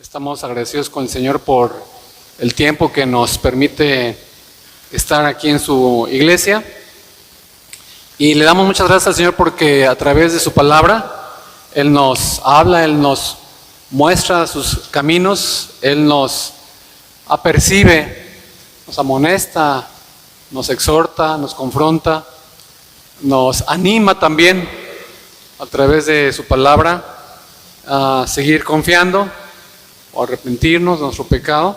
Estamos agradecidos con el Señor por el tiempo que nos permite estar aquí en su iglesia. Y le damos muchas gracias al Señor porque a través de su palabra, Él nos habla, Él nos muestra sus caminos, Él nos apercibe, nos amonesta, nos exhorta, nos confronta, nos anima también a través de su palabra a seguir confiando o arrepentirnos de nuestro pecado.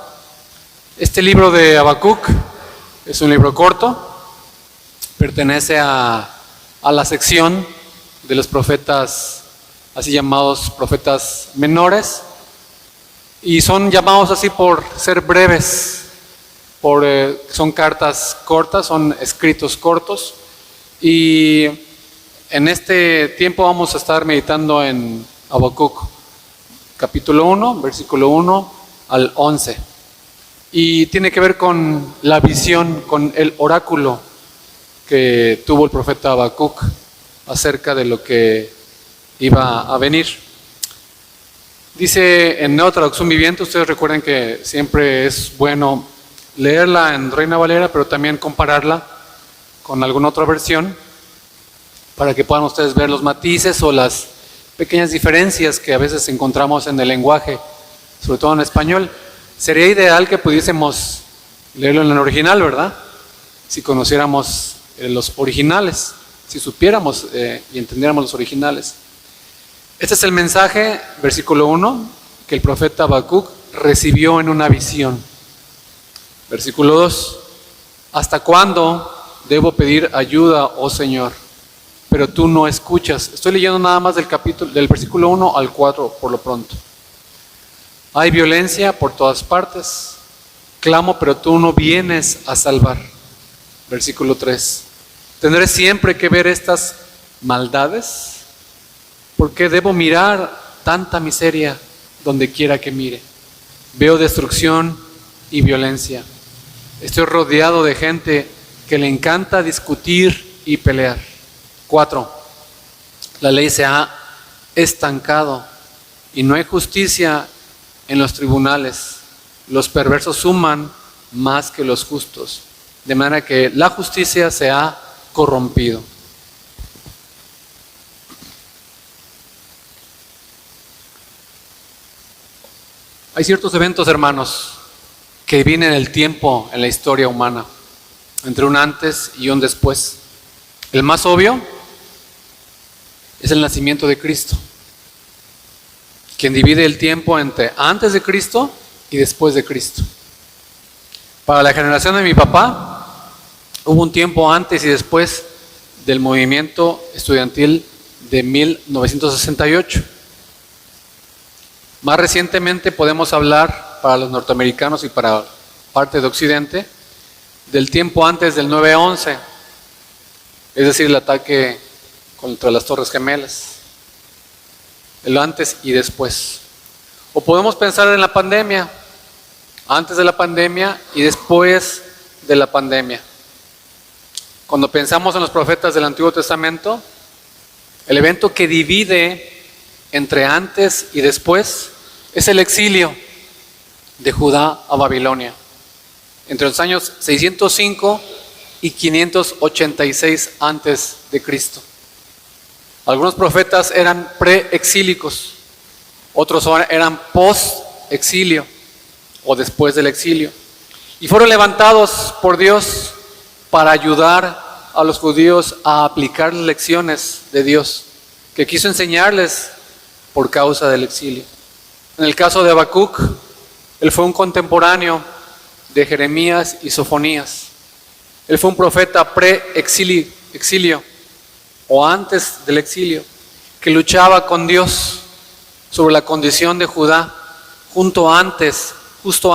Este libro de Habacuc es un libro corto, pertenece a la sección de los profetas, así llamados profetas menores, y son llamados así por ser breves, son cartas cortas, son escritos cortos, y en este tiempo vamos a estar meditando en Habacuc, capítulo 1, versículo 1 al 11. Y tiene que ver con la visión, con el oráculo que tuvo el profeta Habacuc acerca de lo que iba a venir. Dice en Nueva Traducción Viviente, ustedes recuerden que siempre es bueno leerla en Reina Valera, pero también compararla con alguna otra versión para que puedan ustedes ver los matices o las pequeñas diferencias que a veces encontramos en el lenguaje, sobre todo en español. Sería ideal que pudiésemos leerlo en el original, ¿verdad? Si conociéramos los originales, si supiéramos y entendiéramos los originales. Este es el mensaje, versículo 1, que el profeta Habacuc recibió en una visión. Versículo 2, ¿hasta cuándo debo pedir ayuda, oh Señor? Pero tú no escuchas. Estoy leyendo nada más del versículo 1 al 4 por lo pronto. Hay violencia por todas partes. Clamo, pero tú no vienes a salvar. Versículo 3. ¿Tendré siempre que ver estas maldades? ¿Por qué debo mirar tanta miseria donde quiera que mire? Veo destrucción y violencia. Estoy rodeado de gente que le encanta discutir y pelear. 4. La ley se ha estancado y no hay justicia en los tribunales. Los perversos suman más que los justos, de manera que la justicia se ha corrompido. Hay ciertos eventos, hermanos, que vienen en el tiempo, en la historia humana, entre un antes y un después. El más obvio es el nacimiento de Cristo, quien divide el tiempo entre antes de Cristo y después de Cristo. Para la generación de mi papá, hubo un tiempo antes y después del movimiento estudiantil de 1968. Más recientemente podemos hablar, para los norteamericanos y para parte de Occidente, del tiempo antes del 9/11, es decir, el ataque contra las Torres Gemelas, el antes y después. O podemos pensar en la pandemia, antes de la pandemia y después de la pandemia. Cuando pensamos en los profetas del Antiguo Testamento, el evento que divide entre antes y después es el exilio de Judá a Babilonia, entre los años 605 y 586 antes de Cristo. Algunos profetas eran preexílicos, otros eran post-exilio o después del exilio. Y fueron levantados por Dios para ayudar a los judíos a aplicar las lecciones de Dios que quiso enseñarles por causa del exilio. En el caso de Habacuc, él fue un contemporáneo de Jeremías y Sofonías. Él fue un profeta pre-exilio o antes del exilio, que luchaba con Dios sobre la condición de Judá justo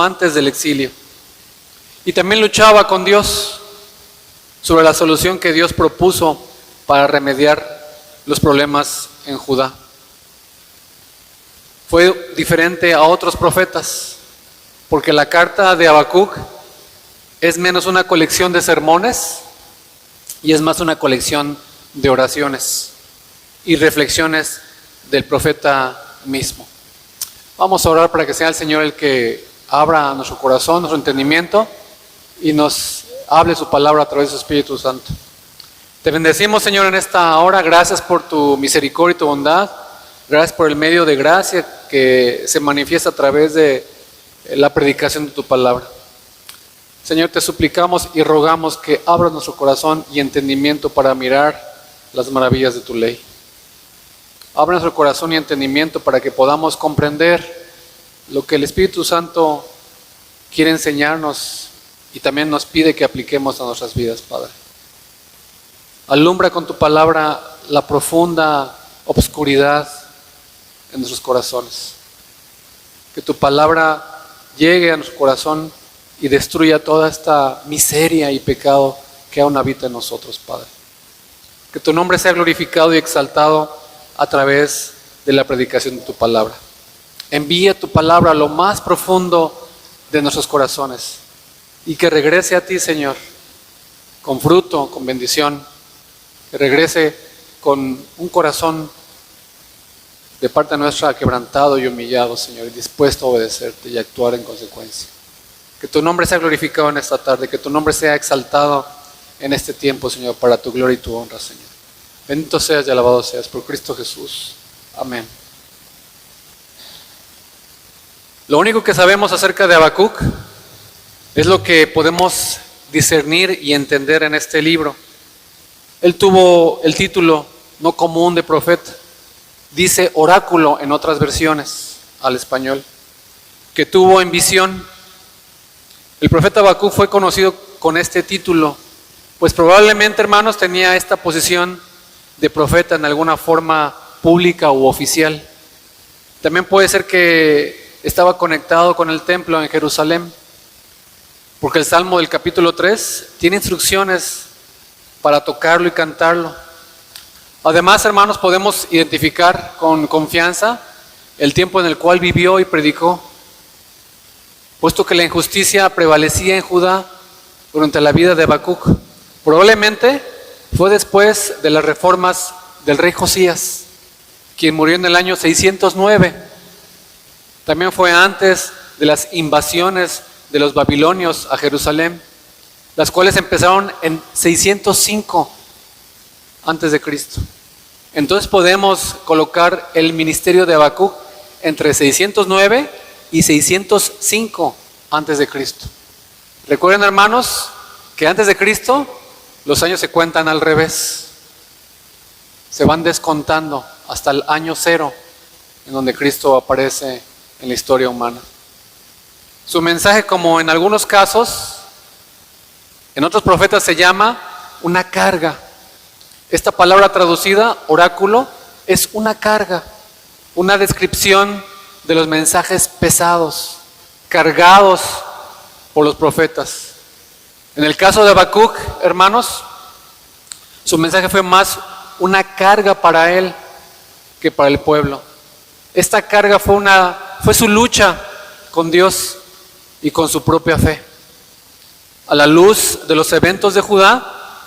antes del exilio. Y también luchaba con Dios sobre la solución que Dios propuso para remediar los problemas en Judá. Fue diferente a otros profetas, porque la carta de Habacuc es menos una colección de sermones y es más una colección de oraciones y reflexiones del profeta mismo. Vamos a orar para que sea el Señor el que abra nuestro corazón, nuestro entendimiento y nos hable su palabra a través de su Espíritu Santo. Te bendecimos, Señor, en esta hora. Gracias por tu misericordia y tu bondad. Gracias por el medio de gracia que se manifiesta a través de la predicación de tu palabra. Señor, te suplicamos y rogamos que abras nuestro corazón y entendimiento para mirar las maravillas de tu ley. Abra nuestro corazón y entendimiento para que podamos comprender lo que el Espíritu Santo quiere enseñarnos y también nos pide que apliquemos a nuestras vidas, Padre. Alumbra con tu palabra la profunda obscuridad en nuestros corazones. Que tu palabra llegue a nuestro corazón y destruya toda esta miseria y pecado que aún habita en nosotros, Padre. Que tu nombre sea glorificado y exaltado a través de la predicación de tu palabra. Envía tu palabra a lo más profundo de nuestros corazones y que regrese a ti, Señor, con fruto, con bendición. Que regrese con un corazón de parte nuestra quebrantado y humillado, Señor, y dispuesto a obedecerte y actuar en consecuencia. Que tu nombre sea glorificado en esta tarde, que tu nombre sea exaltado en este tiempo, Señor, para tu gloria y tu honra, Señor. Bendito seas y alabado seas por Cristo Jesús. Amén. Lo único que sabemos acerca de Habacuc es lo que podemos discernir y entender en este libro. Él tuvo el título no común de profeta. Dice oráculo en otras versiones al español, que tuvo en visión. El profeta Habacuc fue conocido con este título, pues probablemente, hermanos, tenía esta posición de profeta en alguna forma pública u oficial. También puede ser que estaba conectado con el templo en Jerusalén, porque el Salmo del capítulo 3 tiene instrucciones para tocarlo y cantarlo. Además, hermanos, podemos identificar con confianza el tiempo en el cual vivió y predicó, puesto que la injusticia prevalecía en Judá durante la vida de Habacuc. Probablemente fue después de las reformas del rey Josías, quien murió en el año 609. También fue antes de las invasiones de los babilonios a Jerusalén, las cuales empezaron en 605 antes de Cristo. Entonces podemos colocar el ministerio de Habacuc entre 609 y 605 antes de Cristo. Recuerden, hermanos, que antes de Cristo los años se cuentan al revés. Se van descontando hasta el año 0, en donde Cristo aparece en la historia humana. Su mensaje, como en algunos casos, en otros profetas se llama una carga. Esta palabra traducida, oráculo, es una carga, una descripción de los mensajes pesados, cargados por los profetas. En el caso de Habacuc, hermanos, su mensaje fue más una carga para él que para el pueblo. Esta carga fue su lucha con Dios y con su propia fe. A la luz de los eventos de Judá,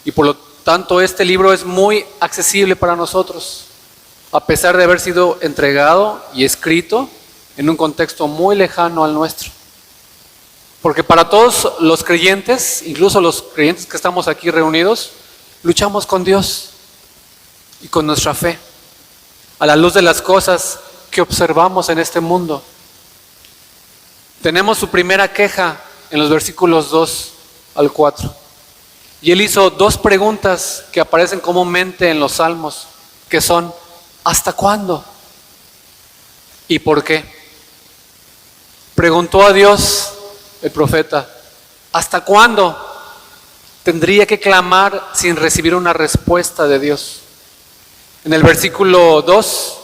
y por lo tanto este libro es muy accesible para nosotros, a pesar de haber sido entregado y escrito en un contexto muy lejano al nuestro. Porque para todos los creyentes, incluso los creyentes que estamos aquí reunidos, luchamos con Dios y con nuestra fe, a la luz de las cosas que observamos en este mundo. Tenemos su primera queja en los versículos 2 al 4. Y él hizo dos preguntas que aparecen comúnmente en los salmos, que son: ¿hasta cuándo? ¿Y por qué? Preguntó a Dios el profeta: ¿hasta cuándo tendría que clamar sin recibir una respuesta de Dios? En el versículo 2,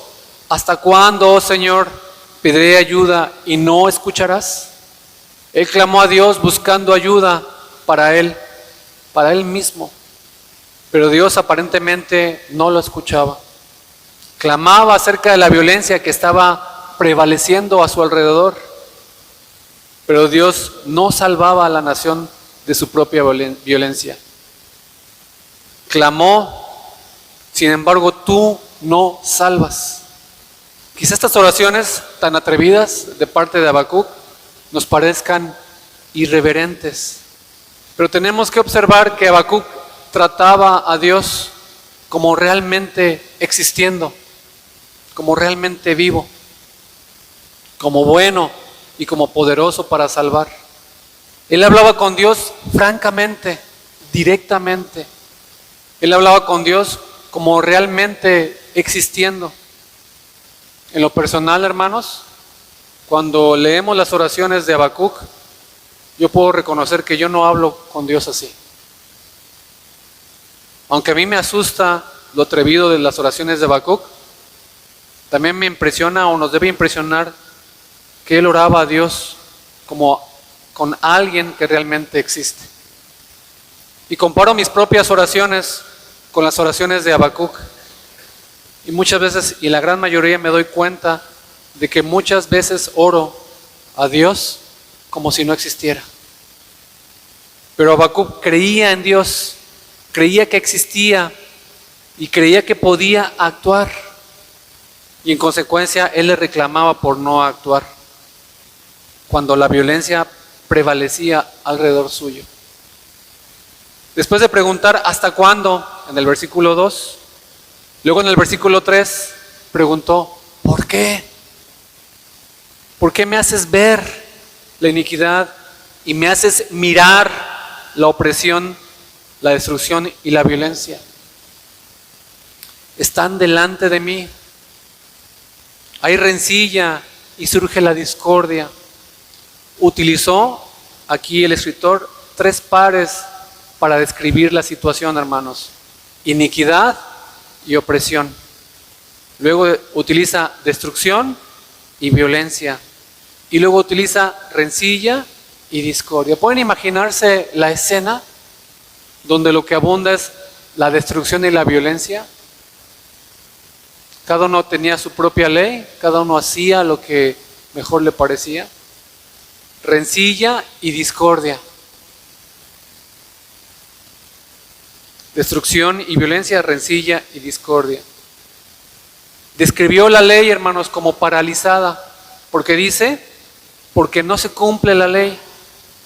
¿hasta cuándo, oh Señor, pediré ayuda y no escucharás? Él clamó a Dios buscando ayuda para él mismo, pero Dios aparentemente no lo escuchaba. Clamaba acerca de la violencia que estaba prevaleciendo a su alrededor, pero Dios no salvaba a la nación de su propia violencia. Clamó: sin embargo, tú no salvas. Quizá estas oraciones tan atrevidas de parte de Habacuc nos parezcan irreverentes, pero tenemos que observar que Habacuc trataba a Dios como realmente existiendo, como realmente vivo, como bueno y como poderoso para salvar. Él hablaba con Dios francamente, directamente. Él hablaba con Dios como realmente existiendo. En lo personal, hermanos, cuando leemos las oraciones de Habacuc, yo puedo reconocer que yo no hablo con Dios así. Aunque a mí me asusta lo atrevido de las oraciones de Habacuc, también me impresiona o nos debe impresionar que él oraba a Dios como con alguien que realmente existe. Y comparo mis propias oraciones con las oraciones de Habacuc. Y muchas veces, y la gran mayoría, me doy cuenta de que muchas veces oro a Dios como si no existiera. Pero Habacuc creía en Dios, creía que existía y creía que podía actuar. Y en consecuencia, él le reclamaba por no actuar, cuando la violencia prevalecía alrededor suyo. Después de preguntar ¿hasta cuándo? En el versículo 2, luego en el versículo 3 preguntó ¿por qué? ¿Por qué me haces ver la iniquidad y me haces mirar la opresión, la destrucción y la violencia? Están delante de mí. Hay rencilla y surge la discordia. Utilizó aquí el escritor 3 pares para describir la situación, hermanos: iniquidad y opresión. Luego utiliza destrucción y violencia. Y luego utiliza rencilla y discordia. ¿Pueden imaginarse la escena donde lo que abunda es la destrucción y la violencia? Cada uno tenía su propia ley, cada uno hacía lo que mejor le parecía. Rencilla y discordia. Destrucción y violencia, rencilla y discordia. Describió la ley, hermanos, como paralizada, porque dice, porque no se cumple la ley.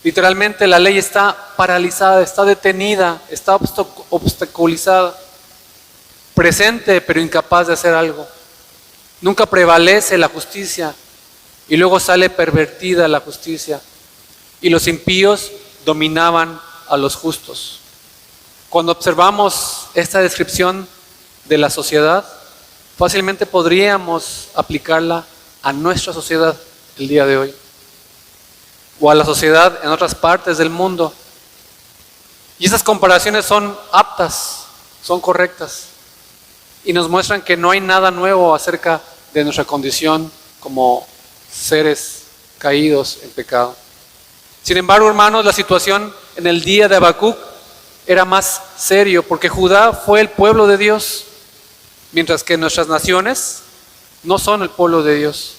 Literalmente la ley está paralizada, está detenida, está obstaculizada, presente pero incapaz de hacer algo. Nunca prevalece la justicia y luego sale pervertida la justicia, y los impíos dominaban a los justos. Cuando observamos esta descripción de la sociedad, fácilmente podríamos aplicarla a nuestra sociedad el día de hoy, o a la sociedad en otras partes del mundo. Y esas comparaciones son aptas, son correctas, y nos muestran que no hay nada nuevo acerca de nuestra condición como seres caídos en pecado. Sin embargo, hermanos, la situación en el día de Habacuc era más serio, porque Judá fue el pueblo de Dios, mientras que nuestras naciones no son el pueblo de Dios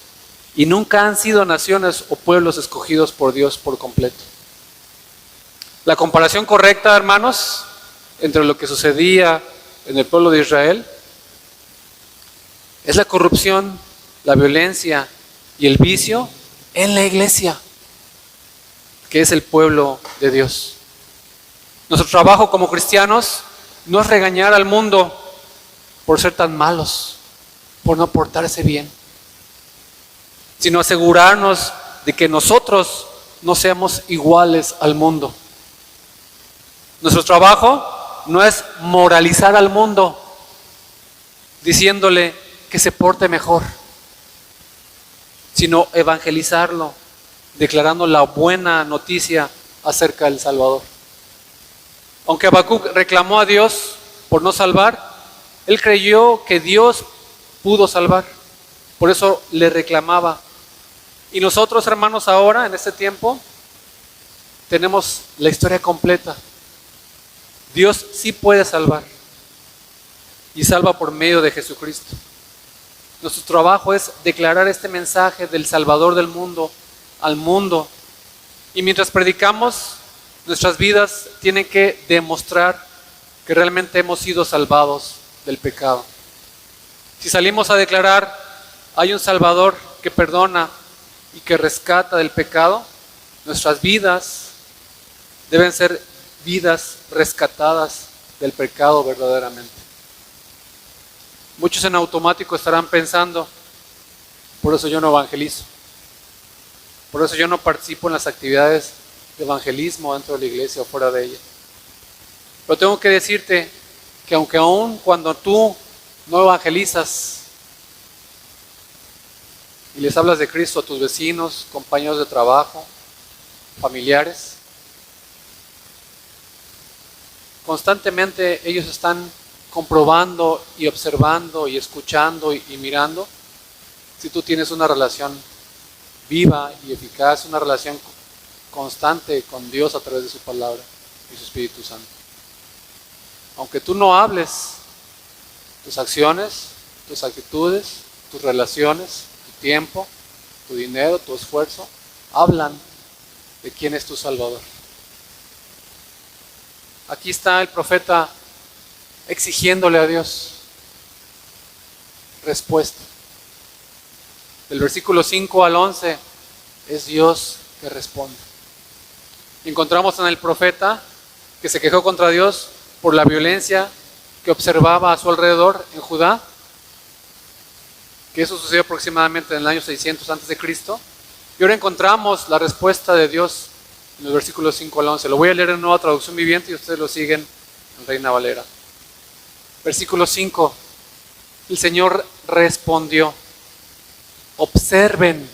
y nunca han sido naciones o pueblos escogidos por Dios por completo. La comparación correcta, hermanos, entre lo que sucedía en el pueblo de Israel es la corrupción, la violencia y el vicio en la iglesia, que es el pueblo de Dios. Nuestro trabajo como cristianos no es regañar al mundo por ser tan malos, por no portarse bien, sino asegurarnos de que nosotros no seamos iguales al mundo. Nuestro trabajo no es moralizar al mundo diciéndole que se porte mejor, sino evangelizarlo, declarando la buena noticia acerca del Salvador. Aunque Habacuc reclamó a Dios por no salvar, él creyó que Dios pudo salvar, por eso le reclamaba. Y nosotros, hermanos, ahora, en este tiempo, tenemos la historia completa. Dios sí puede salvar, y salva por medio de Jesucristo. Nuestro trabajo es declarar este mensaje del Salvador del mundo al mundo. Y mientras predicamos, nuestras vidas tienen que demostrar que realmente hemos sido salvados del pecado. Si salimos a declarar hay un Salvador que perdona y que rescata del pecado, nuestras vidas deben ser vidas rescatadas del pecado verdaderamente. Muchos en automático estarán pensando, por eso yo no evangelizo, por eso yo no participo en las actividades de evangelismo dentro de la iglesia o fuera de ella. Pero tengo que decirte que aunque aún cuando tú no evangelizas y les hablas de Cristo a tus vecinos, compañeros de trabajo, familiares, constantemente ellos están comprobando y observando y escuchando y mirando si tú tienes una relación viva y eficaz, una relación constante con Dios a través de su palabra y su Espíritu Santo. Aunque tú no hables, tus acciones, tus actitudes, tus relaciones, tu tiempo, tu dinero, tu esfuerzo, hablan de quién es tu Salvador. Aquí está el profeta exigiéndole a Dios respuesta. Del versículo 5 al 11 es Dios que responde. Encontramos en el profeta que se quejó contra Dios por la violencia que observaba a su alrededor en Judá, que eso sucedió aproximadamente en el año 600 a.C. Y ahora encontramos la respuesta de Dios en los versículos 5 al 11. Lo voy a leer en Nueva Traducción Viviente y ustedes lo siguen en Reina Valera. Versículo 5. El Señor respondió: observen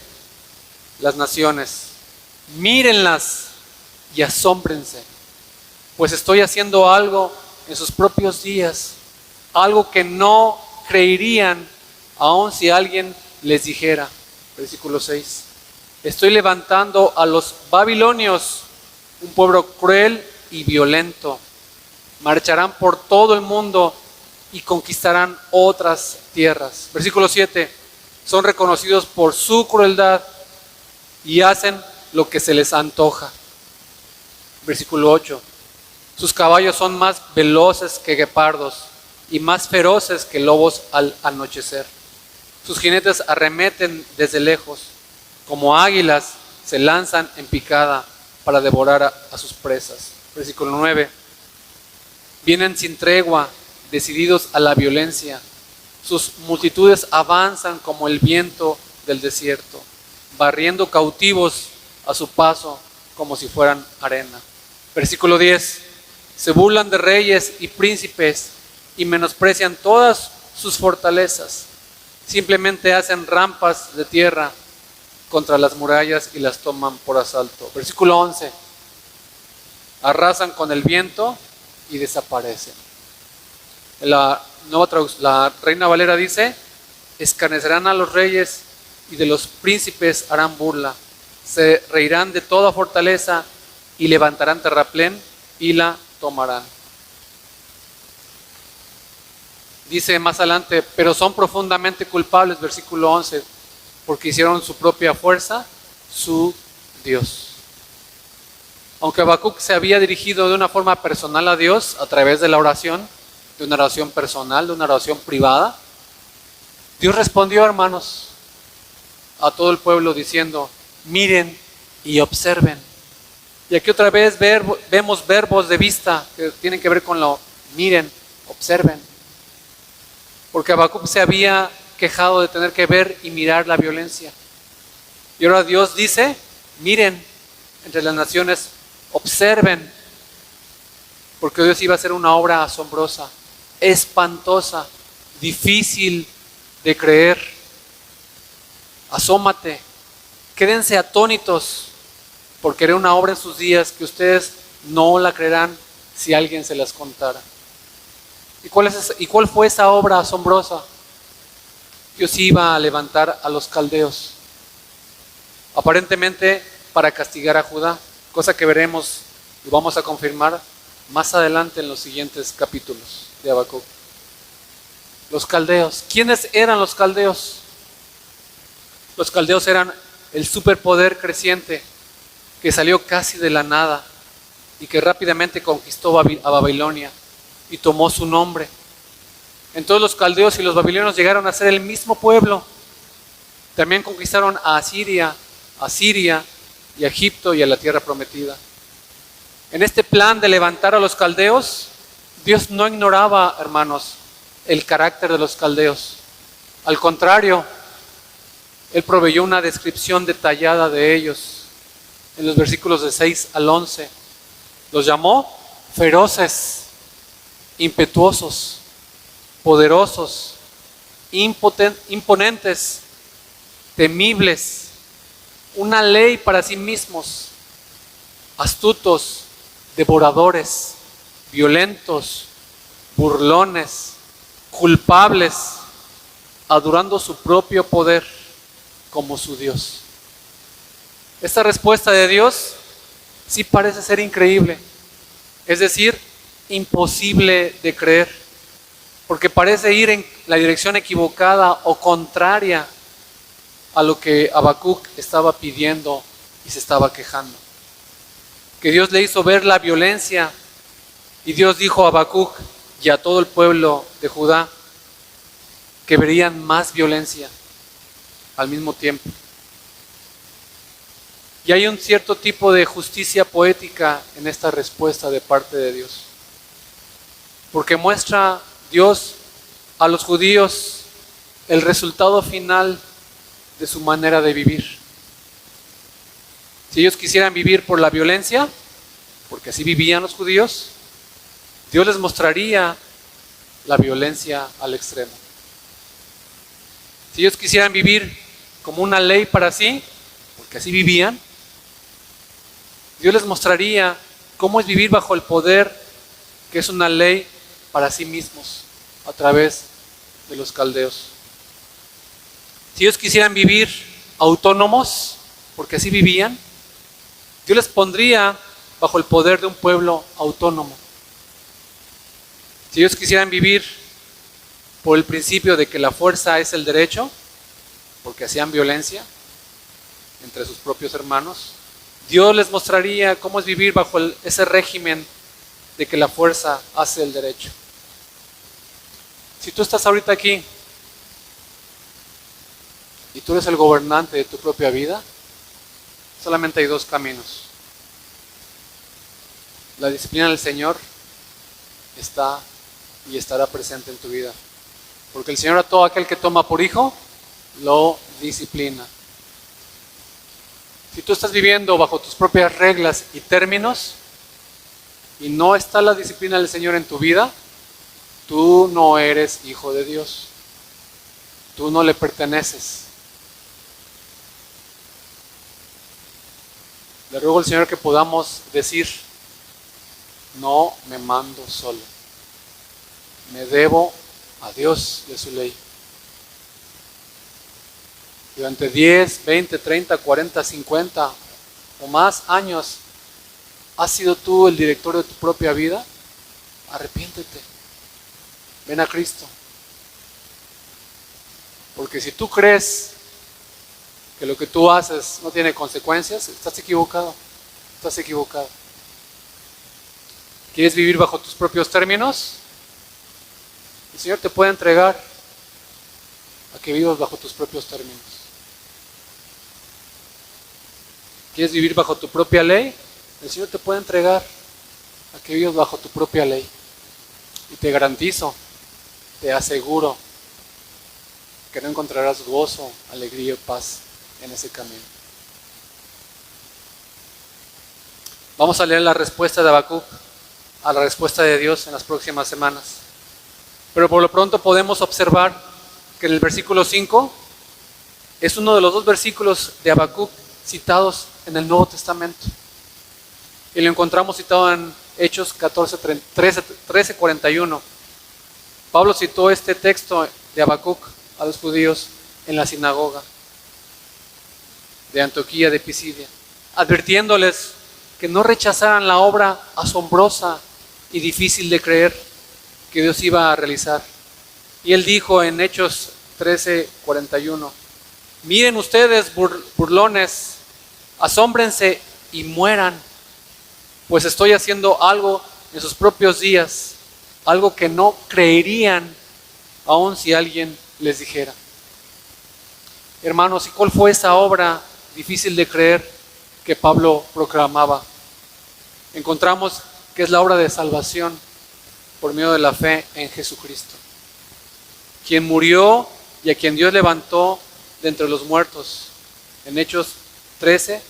las naciones, mírenlas y asómbrense, pues estoy haciendo algo en sus propios días, algo que no creerían aun si alguien les dijera. Versículo 6. Estoy levantando a los babilonios, un pueblo cruel y violento. Marcharán por todo el mundo y conquistarán otras tierras. Versículo 7. Son reconocidos por su crueldad y hacen lo que se les antoja. Versículo 8. Sus caballos son más veloces que guepardos y más feroces que lobos al anochecer. Sus jinetes arremeten desde lejos, como águilas se lanzan en picada para devorar a sus presas. Versículo 9. Vienen sin tregua, decididos a la violencia. Sus multitudes avanzan como el viento del desierto, barriendo cautivos a su paso como si fueran arena. Versículo 10. Se burlan de reyes y príncipes y menosprecian todas sus fortalezas. Simplemente hacen rampas de tierra contra las murallas y las toman por asalto. Versículo 11. Arrasan con el viento y desaparecen. La Reina Valera dice: escarnecerán a los reyes y de los príncipes harán burla. Se reirán de toda fortaleza y levantarán terraplén y la tomarán. Dice más adelante: pero son profundamente culpables, versículo 11, porque hicieron su propia fuerza su Dios. Aunque Habacuc se había dirigido de una forma personal a Dios a través de la oración, de una oración personal, de una oración privada, Dios respondió, hermanos, a todo el pueblo diciendo: miren y observen. Y aquí otra vez vemos verbos de vista que tienen que ver con lo miren, observen. Porque Habacuc se había quejado de tener que ver y mirar la violencia. Y ahora Dios dice: miren entre las naciones, observen. Porque Dios iba a hacer una obra asombrosa, espantosa, difícil de creer. Asómate, quédense atónitos, porque era una obra en sus días que ustedes no la creerán si alguien se las contara. ¿Y cuál fue esa obra asombrosa? Dios iba a levantar a los caldeos, aparentemente para castigar a Judá, cosa que veremos y vamos a confirmar más adelante en los siguientes capítulos de Habacuc. Los caldeos. ¿Quiénes eran los caldeos? Los caldeos eran el superpoder creciente que salió casi de la nada y que rápidamente conquistó a Babilonia y tomó su nombre. Entonces los caldeos y los babilonios llegaron a ser el mismo pueblo También conquistaron a Asiria, a Siria y a Egipto y a la tierra prometida. En este plan de levantar a los caldeos, Dios no ignoraba, hermanos, el carácter de los caldeos. Al contrario, Él proveyó una descripción detallada de ellos en los versículos de 6 al 11. Los llamó feroces, impetuosos, poderosos, imponentes, temibles, una ley para sí mismos, astutos, devoradores, violentos, burlones, culpables, adorando su propio poder como su Dios. Esta respuesta de Dios sí parece ser increíble, es decir, imposible de creer, porque parece ir en la dirección equivocada o contraria a lo que Habacuc estaba pidiendo y se estaba quejando. Que Dios le hizo ver la violencia y Dios dijo a Habacuc y a todo el pueblo de Judá que verían más violencia al mismo tiempo. Y hay un cierto tipo de justicia poética en esta respuesta de parte de Dios, porque muestra Dios a los judíos el resultado final de su manera de vivir. Si ellos quisieran vivir por la violencia, porque así vivían los judíos, Dios les mostraría la violencia al extremo. Si ellos quisieran vivir como una ley para sí, porque así vivían, Dios les mostraría cómo es vivir bajo el poder que es una ley para sí mismos a través de los caldeos. Si ellos quisieran vivir autónomos, porque así vivían, Dios les pondría bajo el poder de un pueblo autónomo. Si ellos quisieran vivir por el principio de que la fuerza es el derecho, porque hacían violencia entre sus propios hermanos, Dios les mostraría cómo es vivir bajo ese régimen de que la fuerza hace el derecho. Si tú estás ahorita aquí y tú eres el gobernante de tu propia vida, solamente hay dos caminos. La disciplina del Señor está y estará presente en tu vida, porque el Señor a todo aquel que toma por hijo lo disciplina. Si tú estás viviendo bajo tus propias reglas y términos y no está la disciplina del Señor en tu vida, tú no eres hijo de Dios. Tú no le perteneces. Le ruego al Señor que podamos decir: no me mando solo. Me debo a Dios y a su ley. Durante 10, 20, 30, 40, 50 o más años, ¿has sido tú el director de tu propia vida? Arrepiéntete. Ven a Cristo. Porque si tú crees que lo que tú haces no tiene consecuencias, estás equivocado. Estás equivocado. ¿Quieres vivir bajo tus propios términos? El Señor te puede entregar a que vivas bajo tus propios términos. ¿Quieres vivir bajo tu propia ley? El Señor te puede entregar a que vivas bajo tu propia ley. Y te garantizo, te aseguro, que no encontrarás gozo, alegría y paz en ese camino. Vamos a leer la respuesta de Habacuc a la respuesta de Dios en las próximas semanas. Pero por lo pronto podemos observar que en el versículo 5 es uno de los dos versículos de Habacuc citados en el Nuevo Testamento. Y lo encontramos citado en Hechos 13:41. Pablo citó este texto de Habacuc a los judíos en la sinagoga de Antioquía de Pisidia, advirtiéndoles que no rechazaran la obra asombrosa y difícil de creer que Dios iba a realizar. Y él dijo en Hechos 13:41: miren ustedes, burlones, asómbrense y mueran, pues estoy haciendo algo en sus propios días, algo que no creerían aun si alguien les dijera. Hermanos, ¿y cuál fue esa obra difícil de creer que Pablo proclamaba? Encontramos que es la obra de salvación por medio de la fe en Jesucristo, quien murió y a quien Dios levantó de entre los muertos, en Hechos 13,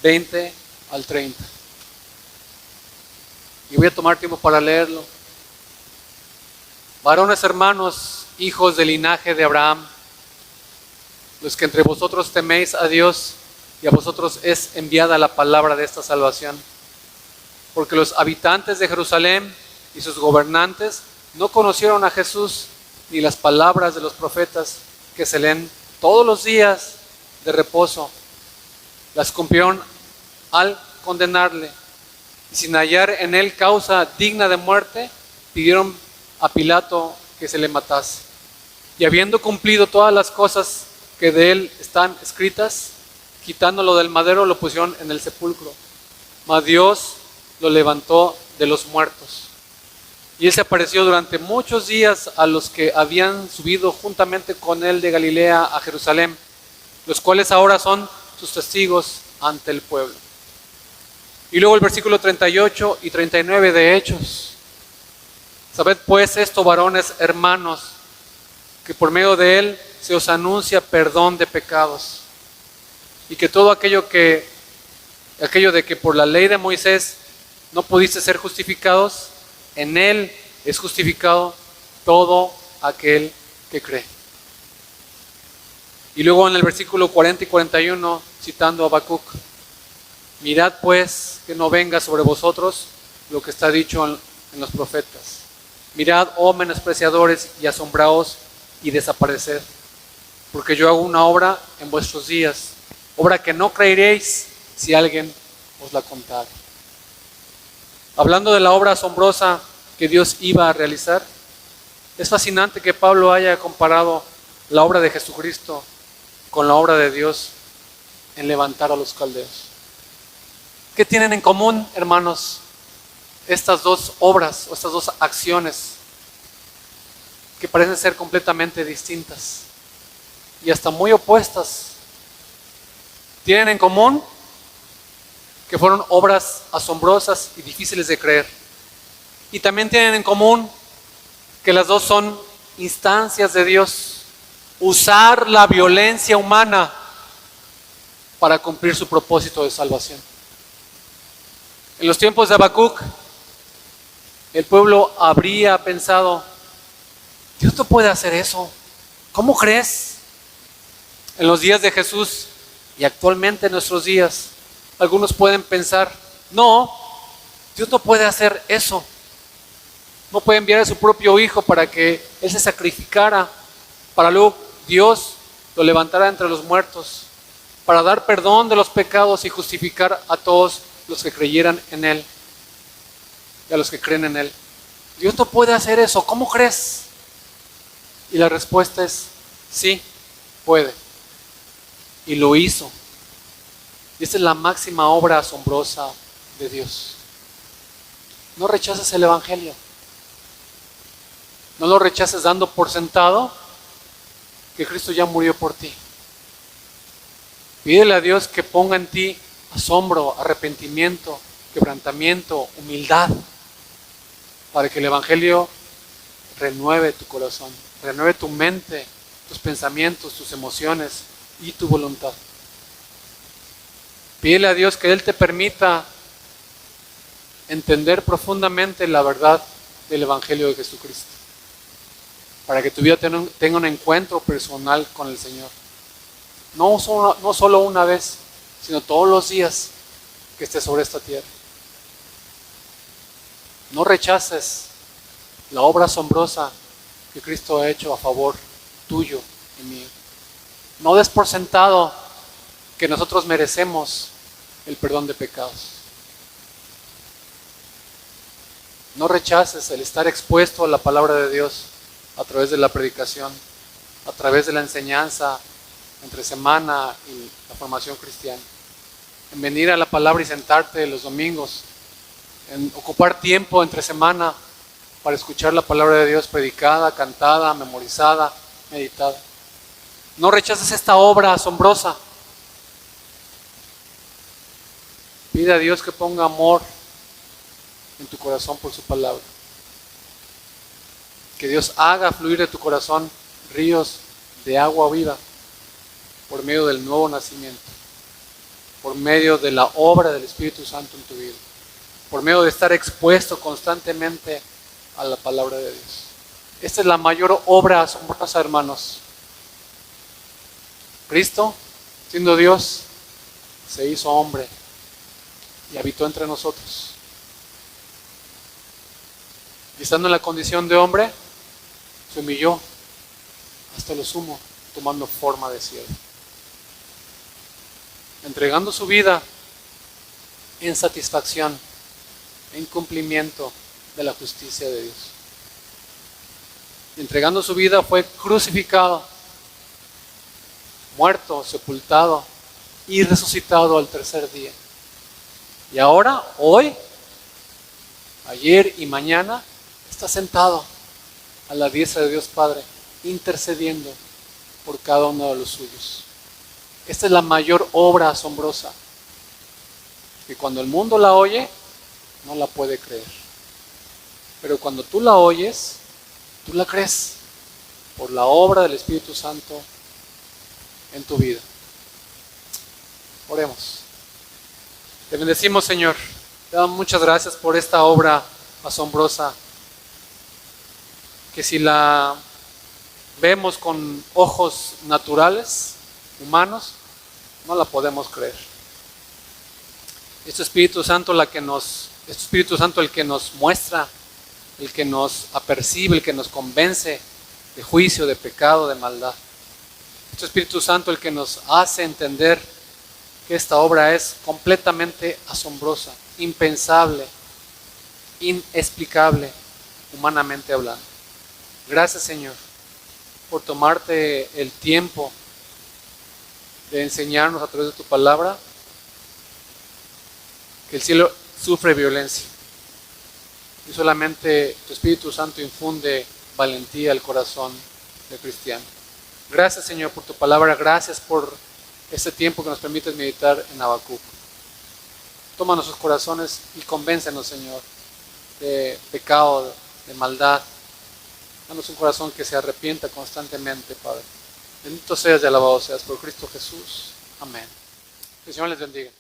20 al 30. Y voy a tomar tiempo para leerlo. Varones hermanos, hijos del linaje de Abraham, los que entre vosotros teméis a Dios, y a vosotros es enviada la palabra de esta salvación. Porque los habitantes de Jerusalén y sus gobernantes no conocieron a Jesús ni las palabras de los profetas que se leen todos los días de reposo. Las cumplieron al condenarle, y sin hallar en él causa digna de muerte, pidieron a Pilato que se le matase. Y habiendo cumplido todas las cosas que de él están escritas, quitándolo del madero, lo pusieron en el sepulcro. Mas Dios lo levantó de los muertos. Y él se apareció durante muchos días a los que habían subido juntamente con él de Galilea a Jerusalén, los cuales ahora son sus testigos ante el pueblo. Y luego el versículo 38 y 39 de Hechos. Sabed pues esto, varones hermanos, que por medio de él se os anuncia perdón de pecados, y que todo aquello de que por la ley de Moisés no pudiste ser justificados, en él es justificado todo aquel que cree. Y luego en el versículo 40 y 41, citando a Habacuc: mirad pues que no venga sobre vosotros lo que está dicho en los profetas. Mirad, oh menospreciadores, y asombraos y desapareced, porque yo hago una obra en vuestros días, obra que no creeréis si alguien os la contara. Hablando de la obra asombrosa que Dios iba a realizar, es fascinante que Pablo haya comparado la obra de Jesucristo con la obra de Dios en levantar a los caldeos. ¿Qué tienen en común, hermanos, estas dos obras o estas dos acciones que parecen ser completamente distintas y hasta muy opuestas? Tienen en común que fueron obras asombrosas y difíciles de creer. Y también tienen en común que las dos son instancias de Dios. Usar la violencia humana para cumplir su propósito de salvación. En los tiempos de Habacuc, el pueblo habría pensado: Dios no puede hacer eso. ¿Cómo crees? En los días de Jesús y actualmente en nuestros días, algunos pueden pensar: no, Dios no puede hacer eso. No puede enviar a su propio hijo para que él se sacrificara, para luego Dios lo levantara entre los muertos, para dar perdón de los pecados y justificar a todos los que creyeran en él y a los que creen en él. Dios no puede hacer eso. ¿Cómo crees? Y la respuesta es: sí, puede. Y lo hizo. Y esta es la máxima obra asombrosa de Dios. No rechaces el Evangelio. No lo rechaces dando por sentado que Cristo ya murió por ti. Pídele a Dios que ponga en ti asombro, arrepentimiento, quebrantamiento, humildad, para que el Evangelio renueve tu corazón, renueve tu mente, tus pensamientos, tus emociones y tu voluntad. Pídele a Dios que Él te permita entender profundamente la verdad del Evangelio de Jesucristo, para que tu vida tenga un encuentro personal con el Señor. No solo una vez, sino todos los días que estés sobre esta tierra. No rechaces la obra asombrosa que Cristo ha hecho a favor tuyo y mío. No des por sentado que nosotros merecemos el perdón de pecados. No rechaces el estar expuesto a la palabra de Dios a través de la predicación, a través de la enseñanza entre semana y la formación cristiana. En venir a la palabra y sentarte los domingos, en ocupar tiempo entre semana para escuchar la palabra de Dios predicada, cantada, memorizada, meditada. No rechaces esta obra asombrosa. Pide a Dios que ponga amor en tu corazón por su palabra. Que Dios haga fluir de tu corazón ríos de agua viva por medio del nuevo nacimiento, por medio de la obra del Espíritu Santo en tu vida, por medio de estar expuesto constantemente a la palabra de Dios. Esta es la mayor obra asombrosa, hermanos. Cristo, siendo Dios, se hizo hombre y habitó entre nosotros. Y estando en la condición de hombre, se humilló hasta lo sumo, tomando forma de siervo, entregando su vida en satisfacción, en cumplimiento de la justicia de Dios. Entregando su vida fue crucificado, muerto, sepultado y resucitado al tercer día. Y ahora, hoy, ayer y mañana, está sentado a la diestra de Dios Padre, intercediendo por cada uno de los suyos. Esta es la mayor obra asombrosa, que cuando el mundo la oye, no la puede creer. Pero cuando tú la oyes, tú la crees por la obra del Espíritu Santo en tu vida. Oremos. Te bendecimos, Señor. Te damos muchas gracias por esta obra asombrosa, que si la vemos con ojos naturales, humanos, no la podemos creer. Es Espíritu Santo el que nos muestra, el que nos apercibe, el que nos convence de juicio, de pecado, de maldad. Es Espíritu Santo el que nos hace entender que esta obra es completamente asombrosa, impensable, inexplicable, humanamente hablando. Gracias, Señor, por tomarte el tiempo de enseñarnos a través de tu palabra que el cielo sufre violencia y solamente tu Espíritu Santo infunde valentía al corazón del cristiano. Gracias, Señor, por tu palabra. Gracias por este tiempo que nos permites meditar en Habacuc. Toma nuestros corazones y convéncenos, Señor, de pecado, de maldad. Danos un corazón que se arrepienta constantemente, Padre. Bendito seas y alabado seas por Cristo Jesús. Amén. Que el Señor les bendiga.